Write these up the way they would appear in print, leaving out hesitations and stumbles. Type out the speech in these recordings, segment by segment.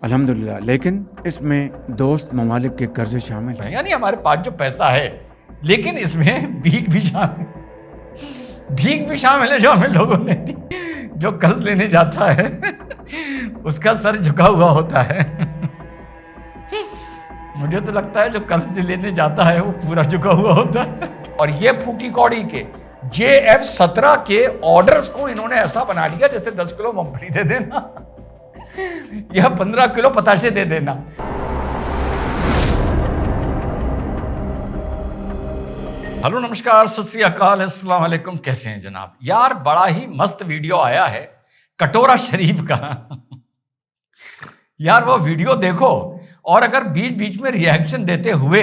अल्हम्दुलिल्लाह, लेकिन इसमें दोस्त ममालिक के कर्जे शामिल हैं। यानी हमारे पास जो पैसा है, लेकिन इसमें भीख भी शामिल है जो हमें लोगों ने दी। जो कर्ज लेने जाता है उसका सर झुका हुआ होता है। मुझे तो लगता है जो कर्ज लेने जाता है वो पूरा झुका हुआ होता है। और ये फूकी कौड़ी के JF-17 के ऑर्डर्स को इन्होंने ऐसा बना लिया जैसे 10 किलो मूंगफली दे देना या 15 किलो पताशे दे देना। हेलो, नमस्कार, सत श्री अकाल, अस्सलाम वालेकुम। कैसे हैं जनाब? यार, बड़ा ही मस्त वीडियो आया है कटोरा शरीफ का। यार, वो वीडियो देखो और अगर बीच बीच में रिएक्शन देते हुए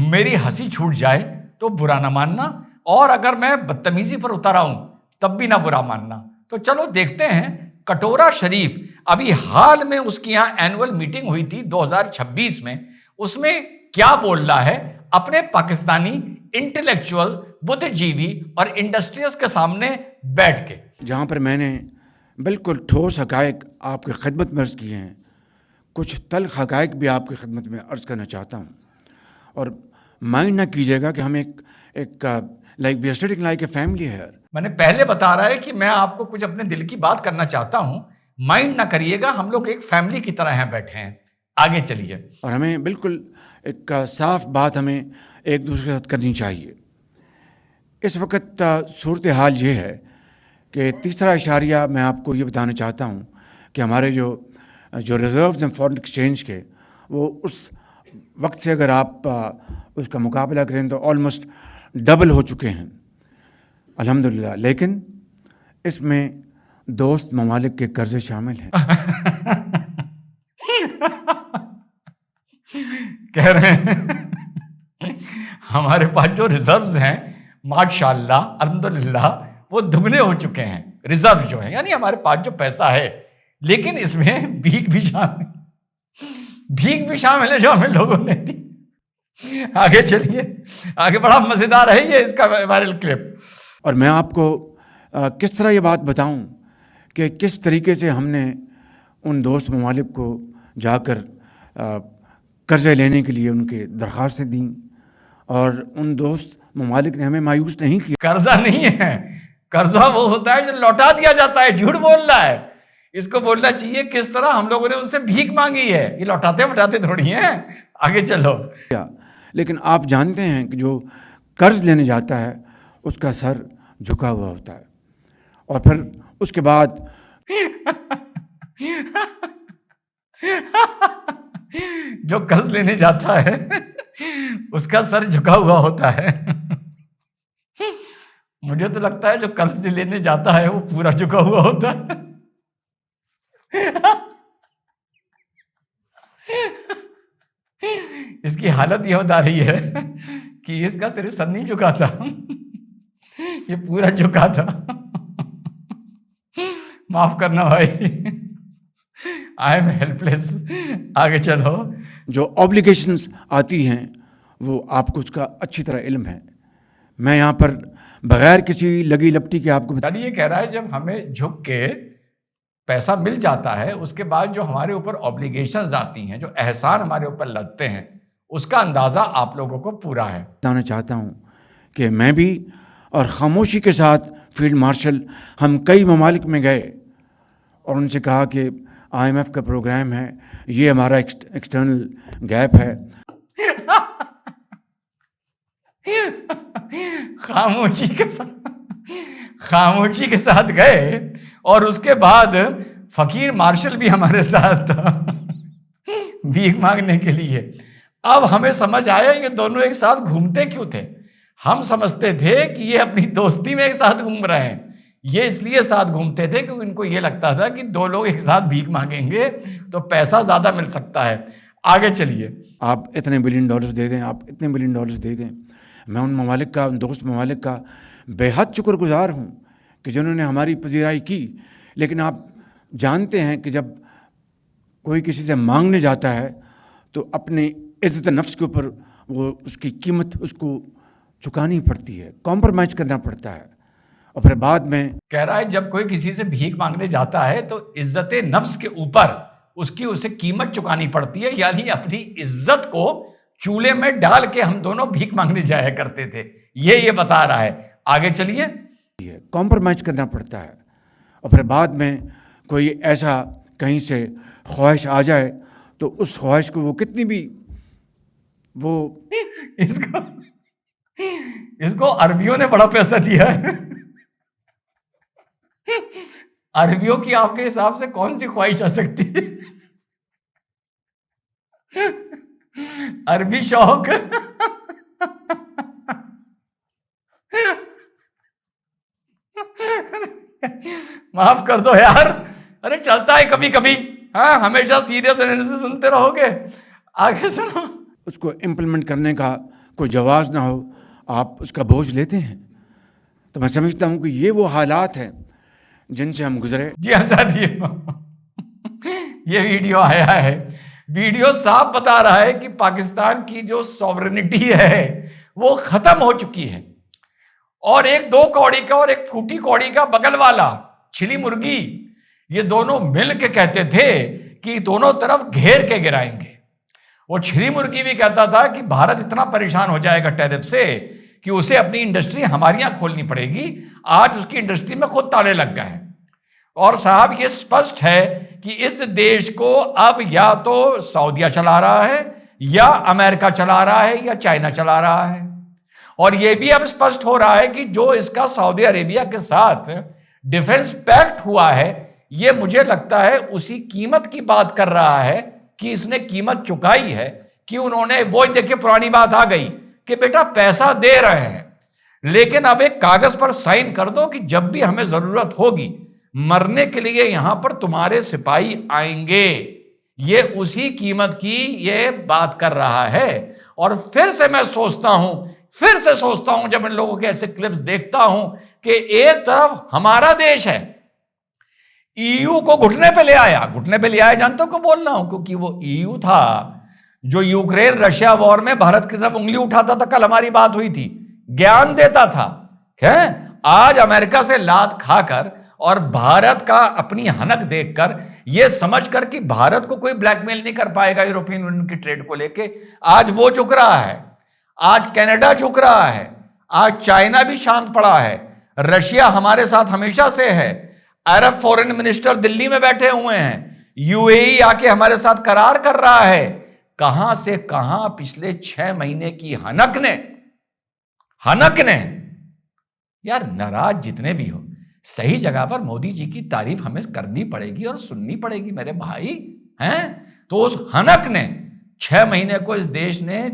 मेरी हंसी छूट जाए तो बुरा ना मानना, और अगर मैं बदतमीजी पर उतर आऊं तब भी ना बुरा मानना। तो चलो देखते हैं कटोरा शरीफ। अभी हाल में उसकी यहां एनुअल मीटिंग हुई थी 2026 में। उसमें क्या बोल रहा है अपने पाकिस्तानी इंटेलेक्चुअल, बुद्धिजीवी और इंडस्ट्रियल्स के सामने बैठ के, जहाँ पर मैंने बिल्कुल ठोस हकायक आपकी खिदमत में अर्ज़ किए हैं, कुछ तल्ख हकायक भी आपकी खिदमत में अर्ज़ करना चाहता हूँ। और माइंड ना कीजिएगा कि हम एक like we are sitting like a family है। मैंने पहले बता रहा है कि मैं आपको कुछ अपने दिल की बात करना चाहता हूं, माइंड ना करिएगा, हम लोग एक फैमिली की तरह यहाँ बैठे हैं। आगे चलिए। और हमें बिल्कुल एक साफ बात हमें एक दूसरे के साथ करनी चाहिए। इस वक्त सूरत हाल ये है कि तीसरा इशारिया मैं आपको ये बताना चाहता हूँ कि हमारे जो रिजर्व्स हैं फॉरेन एक्सचेंज के, वो उस वक्त से अगर आप उसका मुकाबला करें तो ऑलमोस्ट डबल हो चुके हैं, अल्हम्दुलिल्लाह। लेकिन इसमें दोस्त ममालिक के कर्जे शामिल हैं। कह रहे हैं हमारे पास जो रिजर्व्स हैं माशाल्लाह अल्हम्दुलिल्लाह वो दुगने हो चुके हैं। रिजर्व जो है, यानी हमारे पास जो पैसा है, लेकिन इसमें भीख भी शामिल है जो हमें लोगों ने दी। आगे चलिए, आगे बड़ा मजेदार है ये इसका वायरल क्लिप। और मैं आपको किस तरह ये बात बताऊं कि किस तरीके से हमने उन दोस्त ममालिक को जाकर कर्ज़े लेने के लिए उनके दरख्वास्तें दी, और उन दोस्त ममालिक ने हमें मायूस नहीं किया। कर्जा नहीं है, कर्जा वो होता है जो लौटा दिया जाता है। झूठ बोल रहा है, इसको बोलना चाहिए किस तरह हम लोगों ने उनसे भीख मांगी है। ये लौटाते थोड़ी हैं। आगे चलो। लेकिन आप जानते हैं कि जो कर्ज लेने जाता है उसका सर झुका हुआ होता है, और फिर उसके बाद जो कर्ज लेने जाता है उसका सर झुका हुआ होता है। मुझे तो लगता है जो कर्ज लेने जाता है वो पूरा झुका हुआ होता है। इसकी हालत यह बता रही है कि इसका सिर्फ सर नहीं झुका था, ये पूरा झुका था। माफ करना भाई, आई एम हेल्पलेस। आगे चलो। जो ऑब्लिगेशंस आती हैं वो आपको उसका अच्छी तरह इल्म है। मैं यहाँ पर बगैर किसी लगी लपटी के आपको यानी ये कह रहा है जब हमें झुक के पैसा मिल जाता है, उसके बाद जो हमारे ऊपर ऑब्लिगेशंस आती हैं, जो एहसान हमारे ऊपर लगते हैं, उसका अंदाजा आप लोगों को पूरा है। बताना चाहता हूँ कि मैं भी और खामोशी के साथ फील्ड मार्शल हम कई ममालिक में गए और उनसे कहा कि IMF का प्रोग्राम है, ये हमारा एक्सटर्नल गैप है। खामोशी के साथ गए, और उसके बाद फकीर मार्शल भी हमारे साथ था भीख मांगने के लिए। अब हमें समझ आया ये दोनों एक साथ घूमते क्यों थे। हम समझते थे कि ये अपनी दोस्ती में एक साथ घूम रहे हैं। ये इसलिए साथ घूमते थे क्योंकि इनको ये लगता था कि दो लोग एक साथ भीख मांगेंगे तो पैसा ज्यादा मिल सकता है। आगे चलिए। आप इतने बिलियन डॉलर्स दे दें, आप इतने बिलियन डॉलर्स दे दें। मैं उन ममालिक का, उन दोस्त ममालिक का बेहद शुक्रगुजार हूँ कि जिन्होंने हमारी पजीराई की। लेकिन आप जानते हैं कि जब कोई किसी से मांगने जाता है तो अपनी इज़्ज़त नफ्स के ऊपर वो उसकी कीमत उसको चुकानी पड़ती है, कॉम्प्रोमाइज़ करना पड़ता है। और फिर बाद में कह रहा है जब कोई किसी से भीख मांगने जाता है तो इज्जत नफ्स के ऊपर उसकी उसे कीमत चुकानी पड़ती है, यानी अपनी इज्जत को चूल्हे में डाल के हम दोनों भीख मांगने जाया करते थे। ये बता रहा है। आगे चलिए। कॉम्प्रोमाइज़ करना पड़ता है और फिर बाद में कोई ऐसा कहीं से ख्वाहिश आ जाए तो उस ख्वाहिश को वो कितनी भी वो इसको अरबियों ने बड़ा पैसा दिया है। अरबियों की आपके हिसाब से कौन सी ख्वाहिश आ सकती है? अरबी शौक। माफ कर दो यार, अरे चलता है कभी कभी। हाँ, हमेशा सीरियस एनालिसिस सुनते रहोगे। आगे सुनो। उसको इम्प्लीमेंट करने का कोई जवाब ना हो, आप उसका बोझ लेते हैं। तो मैं समझता हूं कि ये वो हालात हैं जिनसे हम गुजरे। जी हाँ साथियों, ये वीडियो आया है, वीडियो साफ बता रहा है कि पाकिस्तान की जो सॉवरेनिटी है वो खत्म हो चुकी है। और एक 2 कौड़ी का और एक फूटी कौड़ी का बगल वाला छिली मुर्गी, ये दोनों मिल के कहते थे कि दोनों तरफ घेर के गिराएंगे। वो छिली मुर्गी भी कहता था कि भारत इतना परेशान हो जाएगा टैरिफ से कि उसे अपनी इंडस्ट्री हमारी यहां खोलनी पड़ेगी। आज उसकी इंडस्ट्री में खुद ताले लग गए हैं। और साहब ये स्पष्ट है कि इस देश को अब या तो सऊदीया चला रहा है, या अमेरिका चला रहा है, या चाइना चला रहा है। और यह भी अब स्पष्ट हो रहा है कि जो इसका सऊदी अरेबिया के साथ डिफेंस पैक्ट हुआ है, यह मुझे लगता है उसी कीमत की बात कर रहा है कि इसने कीमत चुकाई है। कि उन्होंने वो देखिए पुरानी बात आ गई कि बेटा पैसा दे रहे हैं, लेकिन अब एक कागज पर साइन कर दो कि जब भी हमें जरूरत होगी मरने के लिए यहां पर तुम्हारे सिपाही आएंगे। ये उसी कीमत की ये बात कर रहा है। और फिर से मैं सोचता हूं जब इन लोगों के ऐसे क्लिप्स देखता हूं कि एक तरफ हमारा देश है, ईयू को घुटने पे ले आया, जानते हो क्यों बोल रहा हूं? क्योंकि वो ईयू था जो यूक्रेन रशिया वॉर में भारत की तरफ उंगली उठाता था। कल हमारी बात हुई थी, ज्ञान देता था। आज अमेरिका से लात खाकर और भारत का अपनी हनक देखकर यह समझकर कि भारत को कोई ब्लैकमेल नहीं कर पाएगा यूरोपियन यूनियन की ट्रेड को लेके, आज वो झुक रहा है, आज कनाडा झुक रहा है, आज चाइना भी शांत पड़ा है, रशिया हमारे साथ हमेशा से है, अरब फॉरेन मिनिस्टर दिल्ली में बैठे हुए हैं, यूएई आके हमारे साथ करार कर रहा है। कहां से कहां पिछले 6 महीने की हनक ने यार, नाराज जितने भी हो, सही जगह पर मोदी जी की तारीफ हमें करनी पड़ेगी और सुननी पड़ेगी मेरे भाई हैं। तो उस हनक ने 6 महीने को इस देश ने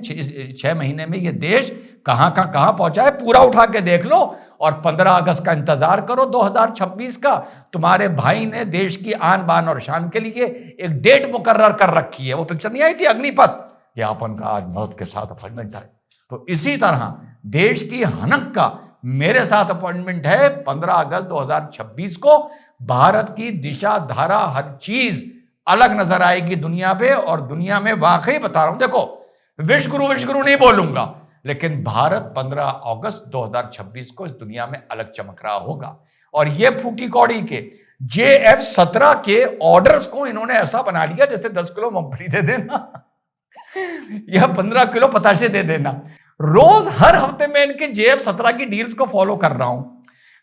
6 महीने में ये देश कहां पहुंचा है, पूरा उठा के देख लो। और 15 अगस्त का इंतजार करो 2026 का। तुम्हारे भाई ने देश की आन बान और शान के लिए एक डेट मुकर्रर कर रखी है। वो पिक्चर नहीं आई थी अग्निपथ, ज्ञापन का आज मौत के साथ अपॉइंटमेंट है। तो इसी तरह देश की हनक का मेरे साथ अपॉइंटमेंट है 15 अगस्त 2026 को। भारत की दिशा धारा हर चीज अलग नजर आएगी दुनिया पे। और दुनिया में वाकई बता रहा हूं, देखो विश्व गुरु नहीं बोलूंगा, लेकिन भारत 15 अगस्त 2026 को इस दुनिया में अलग चमक रहा होगा। और ये फूटी कौड़ी के JF-17 के ऑर्डर्स को इन्होंने ऐसा बना लिया जैसे 10 किलो मूंगफली दे देना या 15 किलो पताशे दे देना। रोज हर हफ्ते में इनके JF-17 की डील्स को फॉलो कर रहा हूं।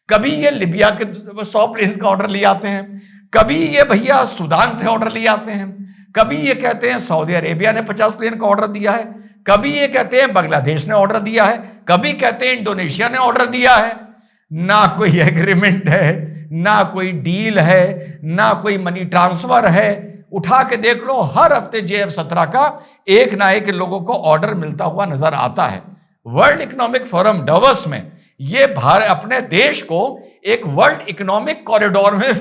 कभी ये लिबिया के 100 प्लेन्स का ऑर्डर ले आते हैं, कभी ये भैया सूडान से ऑर्डर ले आते हैं, कभी ये कहते हैं सऊदी अरेबिया ने 50 प्लेन का ऑर्डर दिया है, कभी ये कहते हैं बांग्लादेश ने ऑर्डर दिया है, कभी कहते हैं इंडोनेशिया ने ऑर्डर दिया है। ना कोई एग्रीमेंट है, ना कोई डील है, ना कोई मनी ट्रांसफर है। उठा के देख लो, हर हफ्ते JF-17 का एक ना एक लोगों को ऑर्डर मिलता हुआ नजर आता है। वर्ल्ड इकोनॉमिक फोरम डावोस में ये भारत अपने देश को एक वर्ल्ड इकोनॉमिक कॉरिडोर में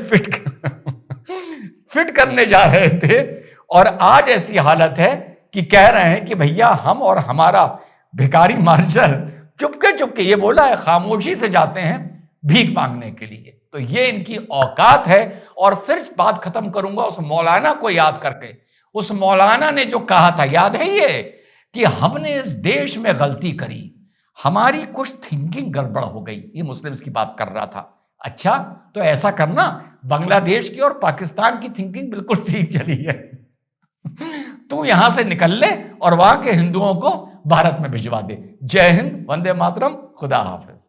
फिट करने जा रहे थे। और आज ऐसी हालत है कि कह रहे हैं कि भैया हम और हमारा भिखारी मार्शल चुपके ये बोला है, खामोशी से जाते हैं भीख मांगने के लिए। तो ये इनकी औकात है। और फिर बात खत्म करूंगा उस मौलाना को याद करके। उस मौलाना ने जो कहा था, याद है ये, कि हमने इस देश में गलती करी, हमारी कुछ थिंकिंग गड़बड़ हो गई। ये मुस्लिम्स की बात कर रहा था। अच्छा, तो ऐसा करना, बांग्लादेश की और पाकिस्तान की थिंकिंग बिल्कुल ठीक चली है। तू यहां से निकल ले और वहां के हिंदुओं को भारत में भिजवा दे। जय हिंद, वंदे मातरम, खुदा हाफिज।